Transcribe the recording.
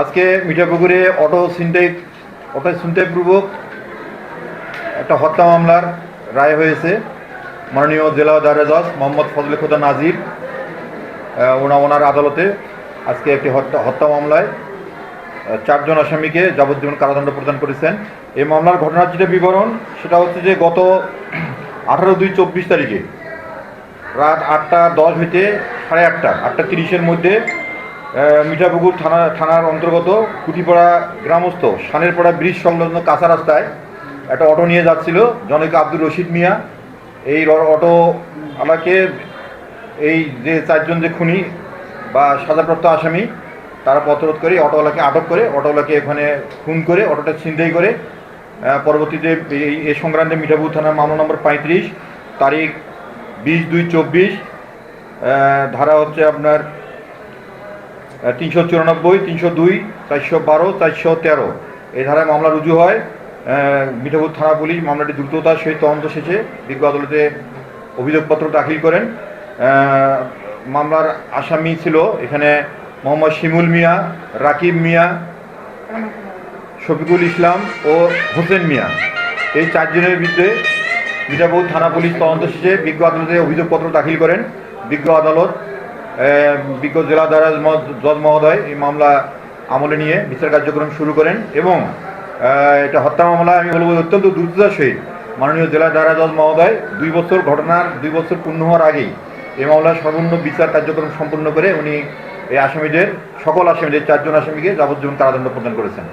আজকে মিঠাপুকুরে অটো ছিনতাইপূর্বক একটা হত্যা মামলার রায় হয়েছে। মাননীয় জেলা দায়রা জজ মোহাম্মদ ফজলে খোদা নাজির ওনার আদালতে আজকে একটি হত্যা মামলায় 4 জন আসামিকে যাবজ্জীবন কারাদণ্ড প্রদান করেছেন। এই মামলার ঘটনার যেটা বিবরণ সেটা হচ্ছে যে গত 18/2/24 তারিখে রাত 8:10 হইতে 8:30-8:30-এর মধ্যে মিঠাপুকুর থানার অন্তর্গত কুটিপাড়া গ্রামস্থ সানেরপাড়া ব্রিজ সংলগ্ন কাঁচা রাস্তায় একটা অটো নিয়ে যাচ্ছিল জনৈক আব্দুর রশিদ মিয়া। এই অটোওয়ালাকে এই যে 4 জন যে খুনি বা সাজাপ্রাপ্ত আসামি তারা পথরোধ করে অটোওয়ালাকে আটক করে অটোওয়ালাকে এখানে খুন করে অটোটা ছিনতাই করে পরবর্তীতে এই সংক্রান্তে মিঠাপুকুর থানার মামলা নম্বর 35 তারিখ 20/2/24 ধারা হচ্ছে আপনার 394, 302, 412, 413 এই ধারায় মামলা রুজু হয়। মিঠাপুকুর থানা পুলিশ মামলাটি দ্রুততার সহিত তদন্ত শেষে বিজ্ঞ আদালতে অভিযোগপত্র দাখিল করেন। মামলার আসামি ছিল এখানে মোহাম্মদ শিমুল মিয়া, রাকিব মিয়া, শফিকুল ইসলাম ও হোসেন মিয়া। এই 4 জনের বিরুদ্ধে মিঠাপুকুর থানা পুলিশ তদন্ত শেষে বিজ্ঞ আদালতে অভিযোগপত্র দাখিল করেন। বিজ্ঞ আদালত বিজ্ঞ জেলা দায়রা জজ মহোদয় এই মামলা আমলে নিয়ে বিচার কার্যক্রম শুরু করেন এবং এটা হত্যা মামলা আমি বলবো অত্যন্ত দ্রুততার সহিত মাননীয় জেলা দায়রা জজ মহোদয় 2 বছর ঘটনার 2 বছর পূর্ণ হওয়ার আগেই এই মামলার সর্বন্ন বিচার কার্যক্রম সম্পন্ন করে উনি এই সকল আসামিদের 4 জন আসামিকে যাবজ্জীবন কারাদণ্ড প্রদান করেছেন।